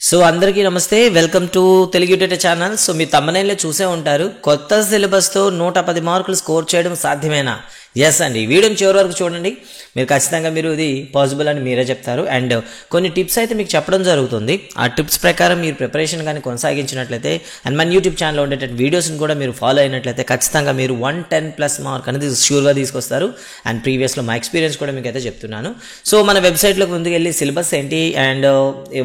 So అందరికీ నమస్తే, welcome to Telugu YouTube channel. So మీ తమ్మనైన్లో చూసే ఉంటారు, కొత్త సిలబస్తో 110 మార్కులు స్కోర్ చేయడం సాధ్యమేనా? ఎస్ అండి. ఈ వీడియోని చివరి వరకు చూడండి, మీరు ఖచ్చితంగా ఇది పాసిబుల్ అని మీరే చెప్తారు. అండ్ కొన్ని టిప్స్ అయితే మీకు చెప్పడం జరుగుతుంది. ఆ టిప్స్ ప్రకారం మీరు ప్రిపరేషన్ కానీ కొనసాగించినట్లయితే అండ్ మన యూట్యూబ్ ఛానల్లో ఉండేటటువంటి వీడియోస్ని కూడా మీరు ఫాలో అయినట్లయితే ఖచ్చితంగా మీరు 110+ మార్క్ అనేది షూర్గా తీసుకొస్తారు. అండ్ ప్రీవియస్లో మా ఎక్స్పీరియన్స్ కూడా మీకు అయితే చెప్తున్నాను. సో మన వెబ్సైట్లోకి ముందుకు వెళ్ళి సిలబస్ ఏంటి అండ్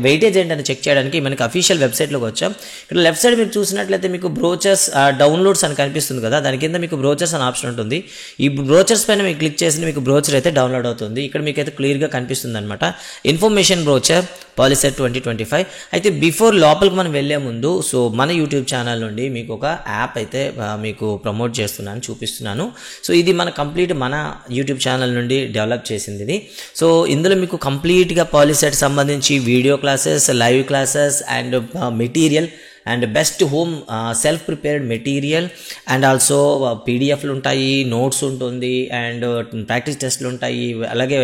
వెయిటేజ్ ఏంటి అని చెక్ చేయడానికి మనకి అఫీషియల్ వెబ్సైట్లోకి వచ్చాం. ఇక్కడ లెఫ్ట్ సైడ్ మీరు చూసినట్లయితే మీకు బ్రోచర్స్ డౌన్లోడ్స్ అని కనిపిస్తుంది కదా, దాని కింద మీకు బ్రోచర్స్ అని ఆప్షన్ ఉంటుంది. ఈ బ్రోచర్స్ పైన మీకు క్లిక్ చేసి మీకు బ్రోచర్ అయితే డౌన్లోడ్ అవుతుంది. ఇక్కడ మీకు అయితే క్లియర్గా కనిపిస్తుంది అనమాట, ఇన్ఫర్మేషన్ బ్రోచర్ పాలిసెట్ 2025. అయితే బిఫోర్ లోపలికి మనం వెళ్లే ముందు సో మన యూట్యూబ్ ఛానల్ నుండి మీకు ఒక యాప్ అయితే మీకు ప్రమోట్ చేస్తున్నాను, చూపిస్తున్నాను. సో ఇది మన యూట్యూబ్ ఛానల్ నుండి డెవలప్ చేసింది ఇది. సో ఇందులో మీకు కంప్లీట్గా పాలిసెట్ సంబంధించి video classes, live classes and material and best home self prepared material and also పీడిఎఫ్లు ఉంటాయి, నోట్స్ ఉంటుంది అండ్ ప్రాక్టీస్ టెస్ట్లు ఉంటాయి, అలాగే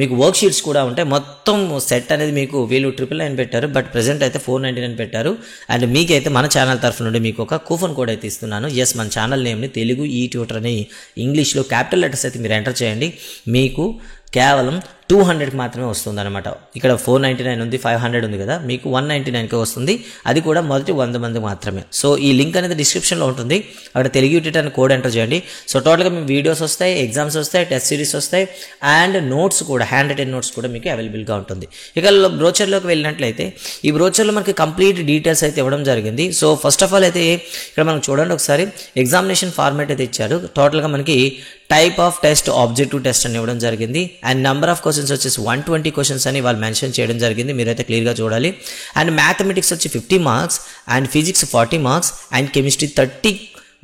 మీకు వర్క్ షీట్స్ కూడా ఉంటాయి. మొత్తం సెట్ అనేది మీకు వీళ్ళు 999 పెట్టారు, బట్ ప్రెసెంట్ అయితే 499 పెట్టారు. అండ్ మీకైతే మన ఛానల్ తరఫు నుండి మీకు ఒక కూపన్ కోడ్ అయితే ఇస్తున్నాను. ఎస్, మన ఛానల్ నేమ్ని తెలుగు ఈ ట్యూటర్ అని ఇంగ్లీష్లో క్యాపిటల్ లెటర్స్ అయితే మీరు ఎంటర్ చేయండి. మీకు కేవలం 200కి మాత్రమే వస్తుంది అనమాట. ఇక్కడ 499 ఉంది, 500 ఉంది కదా, మీకు 199కి వస్తుంది. అది కూడా మొదటి 100 మంది మాత్రమే. సో ఈ లింక్ అనేది డిస్క్రిప్షన్లో ఉంటుంది, అక్కడ తెలుగు యూట్యూబ్ అని కోడ్ ఎంటర్ చేయండి. సో టోటల్గా మీకు వీడియోస్ వస్తాయి, ఎగ్జామ్స్ వస్తాయి, టెస్ట్ సిరీస్ వస్తాయి అండ్ నోట్స్ కూడా, హ్యాండ్ రిటెన్ నోట్స్ కూడా మీకు అవైలబుల్గా ఉంటుంది. ఇక బ్రోచర్లోకి వెళ్ళినట్లయితే ఈ బ్రోచర్లో మనకి కంప్లీట్ డీటెయిల్స్ అయితే ఇవ్వడం జరిగింది. సో ఫస్ట్ ఆఫ్ ఆల్ అయితే ఇక్కడ మనం చూడండి ఒకసారి, ఎగ్జామినేషన్ ఫార్మాట్ అయితే ఇచ్చారు. టోటల్గా మనకి type of test, objective test అని ఇవ్వడం జరిగింది. అండ్ నెంబర్ ఆఫ్ క్వశ్చన్స్ వచ్చేసి 120 క్వశ్చన్స్ అని వాళ్ళు మెన్షన్ చేయడం జరిగింది, మీరైతే క్లియర్గా చూడాలి. అండ్ మ్యాథమెటిక్స్ వచ్చి 50 marks and physics 40 marks and chemistry 30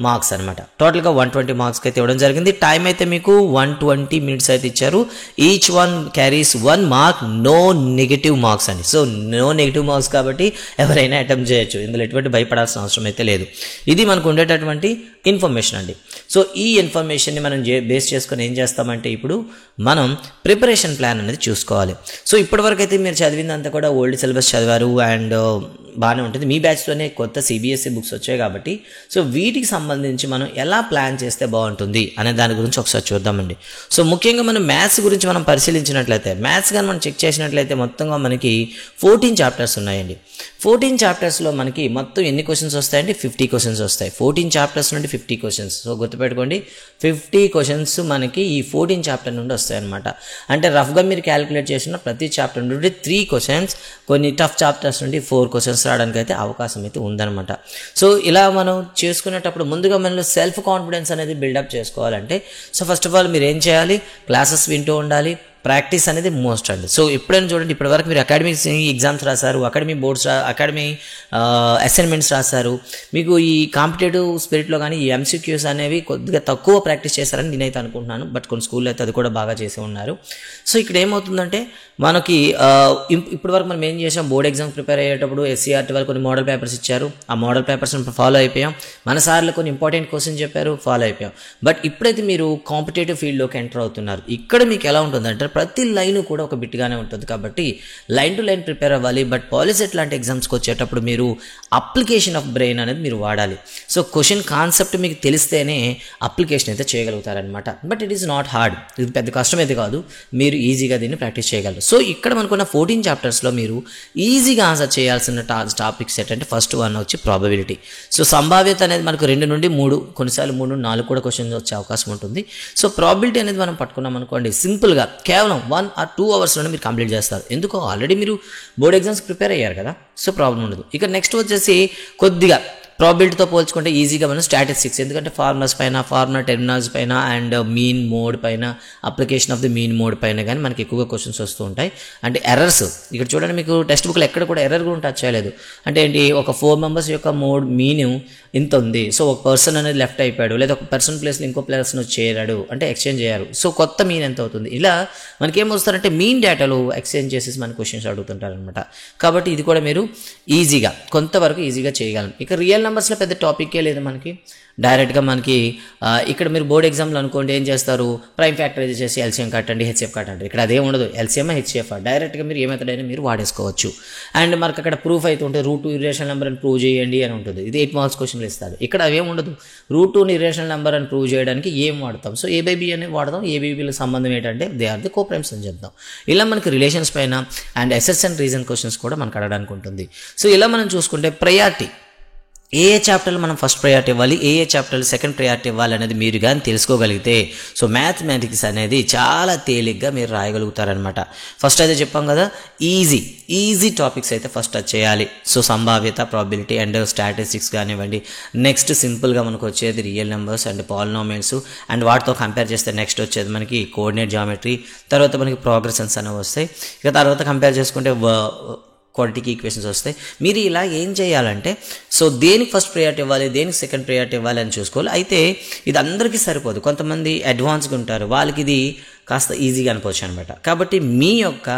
marks అనమాట. టోటల్గా 120 మార్క్స్కి అయితే ఇవ్వడం జరిగింది. టైం అయితే మీకు 120 minutes అయితే ఇచ్చారు. Each one carries 1 mark, no negative marks అండి. సో నో నెగిటివ్ మార్క్స్ కాబట్టి ఎవరైనా అటెంప్ట్ చేయొచ్చు, ఇందులో ఎటువంటి భయపడాల్సిన అవసరం అయితే లేదు. ఇది మనకు ఉండేటటువంటి ఇన్ఫర్మేషన్ అండి. సో ఈ ఇన్ఫర్మేషన్ని మనం బేస్ చేసుకొని ఏం చేస్తామంటే ఇప్పుడు మనం ప్రిపరేషన్ ప్లాన్ అనేది చూసుకోవాలి. సో ఇప్పటివరకు అయితే మీరు చదివిందంతా కూడా ఓల్డ్ సిలబస్ చదివారు అండ్ బాగానే ఉంటుంది. మీ బ్యాచ్లోనే కొత్త సిబిఎస్ఈ బుక్స్ వచ్చాయి కాబట్టి సో వీటికి సంబంధించి మనం ఎలా ప్లాన్ చేస్తే బాగుంటుంది అనే దాని గురించి ఒకసారి చూద్దామండి. సో ముఖ్యంగా మనం మ్యాథ్స్ గురించి మనం పరిశీలించినట్లయితే, మ్యాథ్స్ కానీ మనం చెక్ చేసినట్లయితే మొత్తంగా మనకి 14 చాప్టర్స్ ఉన్నాయండి. 14 చాప్టర్స్లో మనకి మొత్తం ఎన్ని క్వశ్చన్స్ వస్తాయంటే 50 క్వశ్చన్స్ వస్తాయి. 14 చాప్టర్స్ నుండి 50 క్వశ్చన్స్. సో గుర్తుపెట్టుకోండి, 50 క్వశ్చన్స్ మనకి ఈ 14 చాప్టర్ నుండి వస్తాయన్నమాట. అంటే రఫ్గా మీరు క్యాలిక్యులేట్ చేసిన ప్రతి చాప్టర్ నుండి 3 క్వశ్చన్స్, కొన్ని టఫ్ చాప్టర్స్ నుండి 4 క్వశ్చన్స్ రావడానికి అయితే అవకాశం అయితే ఉందన్నమాట. సో ఇలా మనం చేసుకునేటప్పుడు ముందుగా మనలో సెల్ఫ్ కాన్ఫిడెన్స్ అనేది బిల్డప్ చేసుకోవాలంటే సో ఫస్ట్ ఆఫ్ ఆల్ మీరు ఏం చేయాలి, క్లాసెస్ వింటూ ఉండాలి, ప్రాక్టీస్ అనేది మోస్ట్ అండి. సో ఎప్పుడైనా చూడండి, ఇప్పటివరకు మీరు అకాడమిక్ ఎగ్జామ్స్ రాశారు, అకాడమీ బోర్డ్స్ అకాడమీ అసైన్మెంట్స్ రాశారు, మీకు ఈ కాంపిటేటివ్ స్పిరిట్లో కానీ ఈ ఎంసీక్యూస్ అనేవి కొద్దిగా తక్కువ ప్రాక్టీస్ చేశారని నేనైతే అనుకుంటున్నాను. బట్ కొన్ని స్కూల్లో అయితే అది కూడా బాగా చేసి ఉన్నారు. సో ఇక్కడ ఏమవుతుందంటే మనకి ఇప్పటివరకు మనం ఏం చేసాం, బోర్డ్ ఎగ్జామ్ ప్రిపేర్ అయ్యేటప్పుడు ఎస్సీఆర్టీ వాళ్ళు కొన్ని మోడల్ పేపర్స్ ఇచ్చారు, ఆ మోడల్ పేపర్స్ని ఫాలో అయిపోయాం. మన సార్లు కొన్ని ఇంపార్టెంట్ క్వశ్చన్ చెప్పారు, ఫాలో అయిపోయాం. బట్ ఇప్పుడైతే మీరు కాంపిటేటివ్ ఫీల్డ్లోకి ఎంటర్ అవుతున్నారు. ఇక్కడ మీకు ఎలా ఉంటుందంటే ప్రతి లైన్ కూడా ఒక బిట్గానే ఉంటుంది కాబట్టి లైన్ టు లైన్ ప్రిపేర్ అవ్వాలి. బట్ పాలిసెట్ లాంటి ఎగ్జామ్స్కి వచ్చేటప్పుడు మీరు అప్లికేషన్ ఆఫ్ బ్రెయిన్ అనేది మీరు వాడాలి. సో క్వశ్చన్ కాన్సెప్ట్ మీకు తెలిస్తేనే అప్లికేషన్ అయితే చేయగలుగుతారనమాట. But it is not hard, ఇది పెద్ద కష్టం అయితే కాదు, మీరు ఈజీగా దీన్ని ప్రాక్టీస్ చేయగలరు. సో ఇక్కడ మనకున్న 14 చాప్టర్స్లో మీరు ఈజీగా ఆన్సర్ చేయాల్సిన టాపిక్స్ ఏంటంటే ఫస్ట్ వన్ వచ్చి ప్రాబబిలిటీ. సో సంభావ్యత అనేది మనకు 2 నుండి 3, కొన్నిసార్లు 3 నుండి 4 కూడా క్వశ్చన్స్ వచ్చే అవకాశం ఉంటుంది. సో ప్రాబబిలిటీ అనేది మనం పట్టుకున్నాం అనుకోండి, సింపుల్గా కేవలం 1 or 2 అవర్స్లోనే మీరు కంప్లీట్ చేస్తారు. ఎందుకో ఆల్రెడీ మీరు బోర్డ్ ఎగ్జామ్స్ ప్రిపేర్ అయ్యారు కదా, సో ప్రాబ్లం ఉండదు. ఇక నెక్స్ట్ వచ్చేసి కొద్దిగా ప్రాబిలిటీతో పోల్చుకుంటే ఈజీగా మనం స్టాటిస్టిక్స్, ఎందుకంటే ఫార్ములాస్ పైన, ఫార్ములా టెర్మినాలజీ పైన అండ్ మీన్ మోడ్ పైన, application of the mean mode పైన కానీ మనకి ఎక్కువగా క్వశ్చన్స్ వస్తూ ఉంటాయి. అంటే ఎర్రర్స్ ఇక్కడ చూడండి, మీకు టెక్స్ట్ బుక్లో ఎక్కడ కూడా ఎర్రర్ కూడా టచ్ చేయలేదు. అంటే ఏంటి, ఒక 4 మెంబర్స్ యొక్క మోడ్ మీన్ ఇంత ఉంది, సో ఒక పర్సన్ అనేది లెఫ్ట్ అయిపోయాడు, లేదా ఒక పర్సన్ ప్లేస్లో ఇంకో పర్సన్ వచ్చి చేరాడు అంటే ఎక్స్చేంజ్ అయ్యారు, సో కొత్త మీన్ ఎంత అవుతుంది. ఇలా మనకి ఏమొస్తారంటే మీన్ డేటాలు ఎక్స్చేంజ్ చేసేసి మన క్వశ్చన్స్ అడుగుతుంటారు అనమాట. కాబట్టి ఇది కూడా మీరు ఈజీగా కొంతవరకు ఈజీగా చేయగలం. ఇక రియల్ రియల్ నెంబర్స్లో పెద్ద టాపిక్కే లేదు మనకి. డైరెక్ట్గా మనకి ఇక్కడ మీరు బోర్డ్ ఎగ్జామ్లో అనుకోండి ఏం చేస్తారు, ప్రైమ్ ఫ్యాక్టరైజ్ చేసి ఎల్సిఎం కట్టండి, హెచ్ఎఫ్ కట్టండి. ఇక్కడ అదే ఉండదు, ఎల్సిఎం హెచ్ఎఫ్ డైరెక్ట్గా మీరు ఏ మెథడ్ అయినా మీరు వాడేసుకోవచ్చు. అండ్ మనకు అక్కడ ప్రూఫ్ అయితే ఉంటుంది, రూట్ 2 ఇర్రేషనల్ నెంబర్ అని ప్రూవ్ చేయండి అని ఉంటుంది. ఇది 8 మార్క్స్ క్వశ్చన్లు ఇస్తాడు. ఇక్కడ అవేం ఉండదు, రూట్ 2 ఇర్రేషనల్ నెంబర్ అని ప్రూవ్ చేయడానికి ఏం వాడతాం, సో ఏ బై బి అని వాడదాం. ఏ బై బిల సంబంధం ఏంటంటే they are the coprimes అని చెప్తాం. ఇలా మనకి రిలేషన్స్ పైన and asserts and reason questions కూడా మనకు అడగడానికి ఉంటుంది. సో ఇలా మనం చూసుకుంటే ప్రయారిటీ, ఏ చాప్టర్లు మనం ఫస్ట్ ప్రయారిటీ ఇవ్వాలి, ఏ చాప్టర్లు సెకండ్ ప్రయారిటీ ఇవ్వాలి అనేది మీరు కానీ తెలుసుకోగలిగితే సో మ్యాథమెటిక్స్ అనేది చాలా తేలిగ్గా మీరు రాయగలుగుతారనమాట. ఫస్ట్ అయితే చెప్పాం కదా, ఈజీ టాపిక్స్ అయితే ఫస్ట్ టచ్ చేయాలి. సో సంభావ్యత, ప్రాబిలిటీ అండ్ స్టాటిస్టిక్స్ కానివ్వండి. నెక్స్ట్ సింపుల్గా మనకు వచ్చేది real numbers and polynomials, and వాటితో కంపేర్ చేస్తే నెక్స్ట్ వచ్చేది మనకి కోఆర్డినేట్ జామెట్రీ, తర్వాత మనకి ప్రోగ్రెషన్స్ అనేవి వస్తాయి. ఇక తర్వాత కంపేర్ చేసుకుంటే క్వాడ్రాటిక్ ఈక్వేషన్స్ వస్తాయి. మీరు ఇలా ఏం చేయాలంటే సో దేనికి ఫస్ట్ ప్రయారిటీ ఇవ్వాలి, దేనికి సెకండ్ ప్రయారిటీ ఇవ్వాలి అని చూసుకోవాలి. అయితే ఇది అందరికీ సరిపోదు, కొంతమంది అడ్వాన్స్గా ఉంటారు, వాళ్ళకి ఇది కాస్త ఈజీగా అనిపోవచ్చు అనమాట. కాబట్టి మీ యొక్క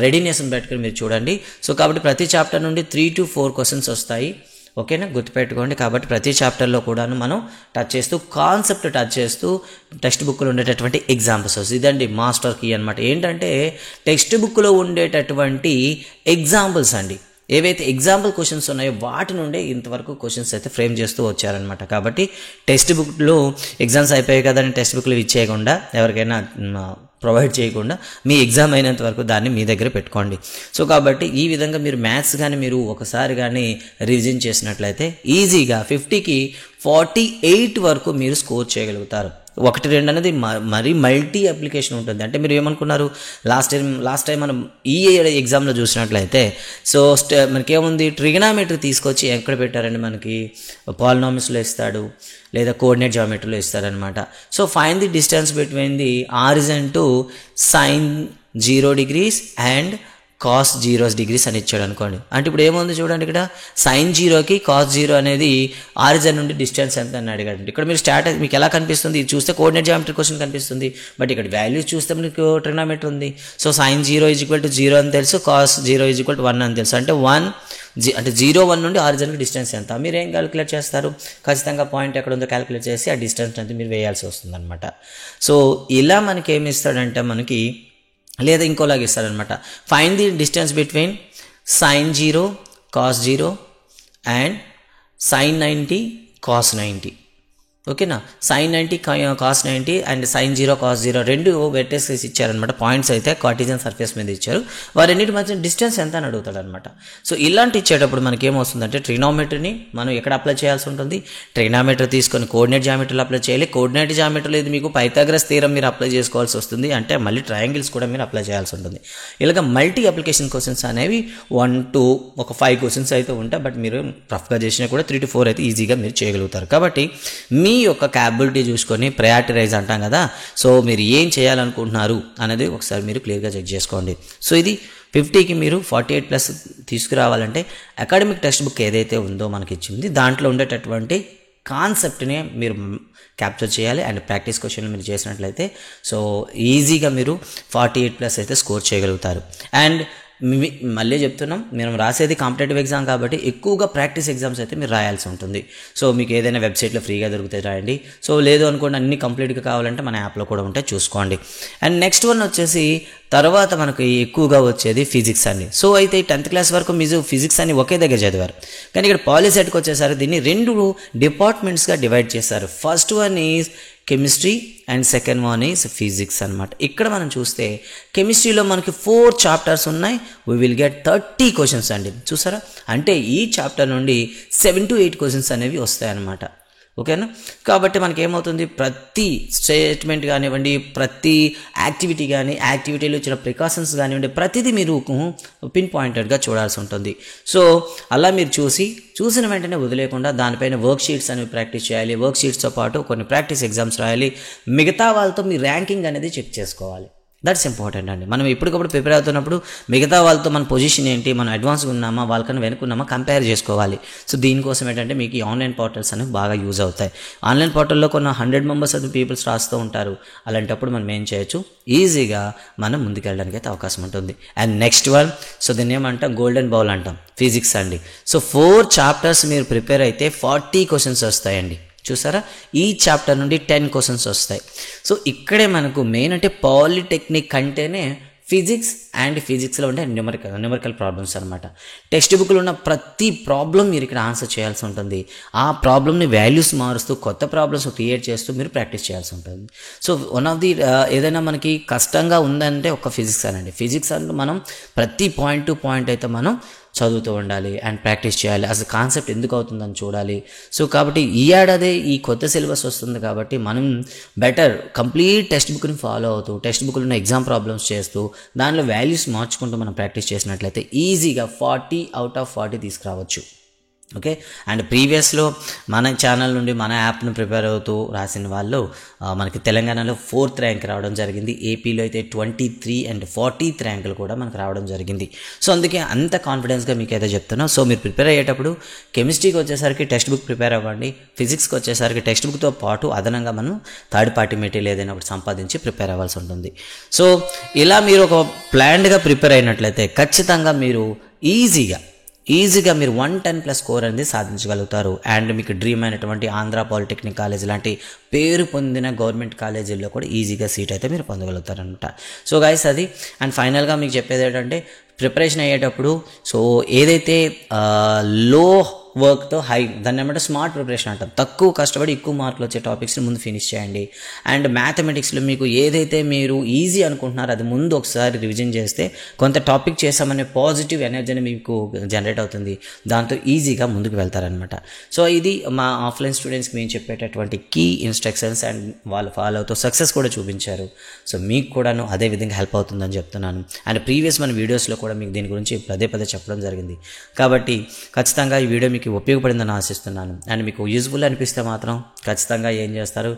రెడీనెస్ని పెట్టుకుని మీరు చూడండి. సో కాబట్టి ప్రతి చాప్టర్ నుండి 3 to 4 క్వశ్చన్స్ వస్తాయి, ఓకేనా, గుర్తుపెట్టుకోండి. కాబట్టి ప్రతి చాప్టర్లో కూడాను మనం టచ్ చేస్తూ కాన్సెప్ట్ టచ్ చేస్తూ టెక్స్ట్ బుక్లో ఉండేటటువంటి ఎగ్జాంపుల్స్ వస్తాయి. ఇదండి మాస్టర్ కీ అనమాట. ఏంటంటే టెక్స్ట్ బుక్లో ఉండేటటువంటి ఎగ్జాంపుల్స్ అండి, ఏవైతే ఎగ్జాంపుల్ క్వశ్చన్స్ ఉన్నాయో వాటి నుండే ఇంతవరకు క్వశ్చన్స్ అయితే ఫ్రేమ్ చేస్తూ వచ్చారనమాట. కాబట్టి టెక్స్ట్ బుక్లో ఎగ్జామ్స్ అయిపోయాయి కదా అని టెక్స్ట్ బుక్లు ఇచ్చేయకుండా, ఎవరికైనా ప్రొవైడ్ చేయకుండా మీ ఎగ్జామ్ అయినంత వరకు దాన్ని మీ దగ్గర పెట్టుకోండి. సో కాబట్టి ఈ విధంగా మీరు మ్యాథ్స్ కానీ మీరు ఒకసారి కానీ రివిజన్ చేసినట్లయితే ఈజీగా 50కి 48 వరకు మీరు స్కోర్ చేయగలుగుతారు. 1-2 అనేది మరీ మల్టీ అప్లికేషన్ ఉంటుంది. అంటే మీరు ఏమనుకున్నారు, లాస్ట్ టైం మనం ఈ ఎగ్జామ్లో చూసినట్లయితే సో మనకేముంది, ట్రిగనామెట్రీ తీసుకొచ్చి ఎక్కడ పెట్టారండి, మనకి పాలినామియల్స్లో ఇస్తాడు లేదా కోఆర్డినేట్ జామెట్రీలో ఇస్తారనమాట. So find the distance between the origin to sin 0 degrees and cos 0 degrees అని ఇచ్చాడు అనుకోండి. అంటే ఇప్పుడు ఏముంది చూడండి, ఇక్కడ sin 0కి cos 0 అనేది ఆరిజిన్ నుండి డిస్టెన్స్ ఎంత అని అడిగాడు. ఇక్కడ మీరు మీకు ఎలా కనిపిస్తుంది, ఇది చూస్తే కోఆర్డినేట్ జామెట్రీ క్వశ్చన్ కనిపిస్తుంది, బట్ ఇక్కడ వాల్యూస్ చూస్తే మీకు ట్రిగనామెట్రీ ఉంది. సో sin 0 = 0 అని తెలుసు, cos 0 = 1 అని తెలుసు. అంటే 0-1 నుండి ఆరిజిన్కి డిస్టెన్స్ ఎంత మీరు ఏం క్యాలిక్యులేట్ చేస్తారు, ఖచ్చితంగా పాయింట్ ఎక్కడ ఉందో క్యాలిక్యులేట్ చేసి ఆ డిస్టెన్స్ అంతా మీరు వేయాల్సి వస్తుంది అనమాట. సో ఇలా మనకి ఏమి ఇస్తాడంటే మనకి, లేదా ఇంకోలాగా ఇస్తాడనమాట, find the distance between sin 0 cos 0 and sin 90 cos 90. ఓకేనా, sin 90 cos 90 and sin 0 cos 0 రెండు వెర్టెక్సెస్ ఇచ్చారనమాట. పాయింట్స్ అయితే కార్టీజియన్ సర్ఫేస్ మీద ఇచ్చారు, వారెన్నిటి మధ్య డిస్టెన్స్ ఎంత అని అడుగుతాడు అనమాట. సో ఇలాంటి ఇచ్చేటప్పుడు మనకి ఏమొస్తుందంటే ట్రిగ్నోమెట్రీని మనం ఎక్కడ అప్లై చేయాల్సి ఉంటుంది, ట్రిగ్నోమెట్రీ తీసుకొని కోఆర్డినేట్ జామెట్రీలో అప్లై చేయాలి. కోఆర్డినేట్ జామెట్రీలో ఇది మీకు పైథాగరస్ థీరం మీరు అప్లై చేసుకోవాల్సి వస్తుంది, అంటే మళ్ళీ ట్రయాంగిల్స్ కూడా మీరు అప్లై చేయాల్సి ఉంటుంది. ఇలాగ మల్టీ అప్లికేషన్ క్వశ్చన్స్ అనేవి 1 to 5 క్వశ్చన్స్ అయితే ఉంటాయి, బట్ మీరు రఫ్గా చేసినా కూడా 3 to 4 అయితే ఈజీగా మీరు చేయగలుగుతారు. కాబట్టి మీ యొక్క క్యాపబిలిటీ చూసుకొని ప్రయారిటైజ్ అంటాం కదా, సో మీరు ఏం చేయాలనుకుంటున్నారు అనేది ఒకసారి మీరు క్లియర్గా చెక్ చేసుకోండి. సో ఇది 50కి మీరు 48+ తీసుకురావాలంటే అకాడమిక్ టెక్స్ట్ బుక్ ఏదైతే ఉందో మనకి ఇచ్చింది దాంట్లో ఉండేటటువంటి కాన్సెప్ట్ని మీరు క్యాప్చర్ చేయాలి. అండ్ ప్రాక్టీస్ క్వశ్చన్లు మీరు చేసినట్లయితే సో ఈజీగా మీరు 48+ అయితే స్కోర్ చేయగలుగుతారు. అండ్ మళ్ళీ చెప్తున్నాం, మేము రాసేది కాంపిటేటివ్ ఎగ్జామ్ కాబట్టి ఎక్కువగా ప్రాక్టీస్ ఎగ్జామ్స్ అయితే మీరు రాయాల్సి ఉంటుంది. సో మీకు ఏదైనా వెబ్సైట్లో ఫ్రీగా దొరుకుతాయి రాయండి. సో లేదు అనుకోండి అన్ని కంప్లీట్గా కావాలంటే మన యాప్లో కూడా ఉంటే చూసుకోండి. అండ్ నెక్స్ట్ వన్ వచ్చేసి తర్వాత మనకు ఎక్కువగా వచ్చేది ఫిజిక్స్ అండి. సో అయితే 10th క్లాస్ వరకు మీరు ఫిజిక్స్ అని ఒకే దగ్గర చదివారు, కానీ ఇక్కడ పాలిసెట్కి వచ్చేసరికి దీన్ని 2 డిపార్ట్మెంట్స్గా డివైడ్ చేశారు. First one is chemistry and second one is physics అనమాట. ఇక్కడ మనం చూస్తే కెమిస్ట్రీలో మనకి 4 చాప్టర్స్ ఉన్నాయి, వీ విల్ గెట్ 30 క్వశ్చన్స్ అండి. చూసారా, అంటే ఈ చాప్టర్ నుండి 7 to 8 క్వశ్చన్స్ అనేవి వస్తాయన్నమాట. ఓకేనా, కాబట్టి మనకి ఏమవుతుంది, ప్రతి స్టేట్మెంట్ కానివ్వండి, ప్రతి యాక్టివిటీ కానీ, యాక్టివిటీలో ఇచ్చిన ప్రికాషన్స్ కానివ్వండి, ప్రతిదీ మీరు పిన్ పాయింటెడ్గా చూడాల్సి ఉంటుంది. సో అలా మీరు చూసిన వెంటనే వదిలేకుండా దానిపైన వర్క్ షీట్స్ అనేవి ప్రాక్టీస్ చేయాలి. వర్క్ షీట్స్తో పాటు కొన్ని ప్రాక్టీస్ ఎగ్జామ్స్ రాయాలి. మిగతా వాళ్ళతో మీ ర్యాంకింగ్ అనేది చెక్ చేసుకోవాలి. దట్స్ ఇంపార్టెంట్ అండి. మనం ఎప్పటికప్పుడు ప్రిపేర్ అవుతున్నప్పుడు మిగతా వాళ్ళతో మన పొజిషన్ ఏంటి, మనం అడ్వాన్స్గా ఉన్నామా, వాళ్ళకన్నా వెనుకున్నామా కంపేర్ చేసుకోవాలి. సో దీనికోసం ఏంటంటే మీకు ఈ ఆన్లైన్ పోర్టల్స్ అనేవి బాగా యూజ్ అవుతాయి. ఆన్లైన్ పోర్టల్లో కొన్ని 100 మెంబర్స్ ఆఫ్ పీపుల్స్ రాస్తూ ఉంటారు. అలాంటప్పుడు మనం ఏం చేయొచ్చు, ఈజీగా మనం ముందుకెళ్ళడానికి అయితే అవకాశం ఉంటుంది. అండ్ నెక్స్ట్ వన్, సో దీన్ని ఏమంటాం, గోల్డెన్ బౌల్ అంటాం, ఫిజిక్స్ అండి. సో 4 చాప్టర్స్ మీరు ప్రిపేర్ అయితే 40 క్వశ్చన్స్ వస్తాయండి. చూసారా, ఈ చాప్టర్ నుండి 10 క్వశ్చన్స్ వస్తాయి. సో ఇక్కడే మనకు మెయిన్ అంటే పాలిటెక్నిక్ అంటేనే ఫిజిక్స్ అండ్ ఫిజిక్స్లో ఉండే న్యూమరికల్ ప్రాబ్లమ్స్ అనమాట. టెక్స్ట్ బుక్లో ఉన్న ప్రతి ప్రాబ్లం మీరు ఇక్కడ ఆన్సర్ చేయాల్సి ఉంటుంది. ఆ ప్రాబ్లమ్ని వాల్యూస్ మారుస్తూ కొత్త ప్రాబ్లమ్స్ క్రియేట్ చేస్తూ మీరు ప్రాక్టీస్ చేయాల్సి ఉంటుంది. సో వన్ ఆఫ్ ది ఏదైనా మనకి కష్టంగా ఉందంటే ఒక ఫిజిక్స్ అనండి. ఫిజిక్స్ అంటే మనం ప్రతి పాయింట్ టు పాయింట్ అయితే మనం చదువుతూ ఉండాలి అండ్ ప్రాక్టీస్ చేయాలి. అసలు కాన్సెప్ట్ ఎందుకు అవుతుందని చూడాలి. సో కాబట్టి ఈ ఏడాదే ఈ కొత్త సిలబస్ వస్తుంది కాబట్టి మనం బెటర్ కంప్లీట్ టెక్స్ట్ బుక్ని ఫాలో అవుతూ టెక్స్ట్ బుక్లో ఉన్న ఎగ్జామ్ ప్రాబ్లమ్స్ చేస్తూ దానిలో వాల్యూస్ మార్చుకుంటూ మనం ప్రాక్టీస్ చేసినట్లయితే ఈజీగా 40 అవుట్ ఆఫ్ 40 తీసుకురావచ్చు. ఓకే. అండ్ ప్రీవియస్లో మన ఛానల్ నుండి మన యాప్ను ప్రిపేర్ అవుతూ రాసిన వాళ్ళు మనకి తెలంగాణలో 4th ర్యాంక్ రావడం జరిగింది. ఏపీలో అయితే 23 and 40th ర్యాంకులు కూడా మనకు రావడం జరిగింది. సో అందుకే అంత కాన్ఫిడెన్స్గా మీకు అయితే చెప్తున్నాను. సో మీరు ప్రిపేర్ అయ్యేటప్పుడు కెమిస్ట్రీకి వచ్చేసరికి టెక్స్ట్ బుక్ ప్రిపేర్ అవ్వండి. ఫిజిక్స్కి వచ్చేసరికి టెక్స్ట్ బుక్తో పాటు అదనంగా మనం థర్డ్ పార్టీ మెటీరియల్ ఏదైనా ఒకటి సంపాదించి ప్రిపేర్ అవ్వాల్సి ఉంటుంది. సో ఇలా మీరు ఒక ప్లాన్డ్గా ప్రిపేర్ అయినట్లయితే ఖచ్చితంగా మీరు ఈజీగా మీరు 110+ స్కోర్ అనేది సాధించగలుగుతారు. అండ్ మీకు డ్రీమ్ అయినటువంటి ఆంధ్ర పాలిటెక్నిక్ కాలేజ్ లాంటి పేరు పొందిన గవర్నమెంట్ కాలేజీల్లో కూడా ఈజీగా సీట్ అయితే మీరు పొందగలుగుతారు అనమాట. సో గైస్ అది. అండ్ ఫైనల్గా మీకు చెప్పేది ఏంటంటే ప్రిపరేషన్ అయ్యేటప్పుడు సో ఏదైతే లో వర్క్తో హై, దాన్ని ఏమంటే స్మార్ట్ ప్రిపరేషన్ అంటాం. తక్కువ కష్టపడి ఎక్కువ మార్కులు వచ్చే టాపిక్స్ని ముందు ఫినిష్ చేయండి. అండ్ మ్యాథమెటిక్స్లో మీకు ఏదైతే మీరు ఈజీ అనుకుంటున్నారో అది ముందు ఒకసారి రివిజన్ చేస్తే కొంత టాపిక్ చేసామనే పాజిటివ్ ఎనర్జీని మీకు జనరేట్ అవుతుంది. దాంతో ఈజీగా ముందుకు వెళ్తారనమాట. సో ఇది మా ఆఫ్లైన్ స్టూడెంట్స్కి మేము చెప్పేటటువంటి కీ ఇన్స్ట్రక్షన్స్ అండ్ వాళ్ళు ఫాలో అవుతూ సక్సెస్ కూడా చూపించారు. సో మీకు కూడాను అదే విధంగా హెల్ప్ అవుతుందని చెప్తున్నాను. అండ్ ప్రీవియస్ మన వీడియోస్లో కూడా మీకు దీని గురించి పదే చెప్పడం జరిగింది. కాబట్టి ఖచ్చితంగా ఈ వీడియో మీకు ఉపయోగపడిందని ఆశిస్తున్నాను. అండ్ మీకు యూజ్ఫుల్ అనిపిస్తే మాత్రం ఖచ్చితంగా ఏం చేస్తారు,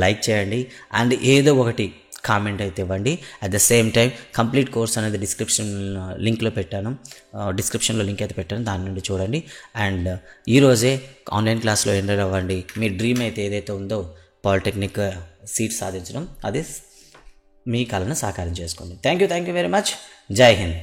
లైక్ చేయండి అండ్ ఏదో ఒకటి కామెంట్ అయితే ఇవ్వండి. At the same time complete course అనేది డిస్క్రిప్షన్లో లింక్ అయితే పెట్టాను, దాని నుండి చూడండి. అండ్ ఈరోజే ఆన్లైన్ క్లాస్లో ఎంటర్ అవ్వండి. మీ డ్రీమ్ అయితే ఏదైతే ఉందో పాలిటెక్నిక్ సీట్ సాధించడం, అది మీ కళను సాకారం చేసుకోండి. Thank you very much. జై హింద్.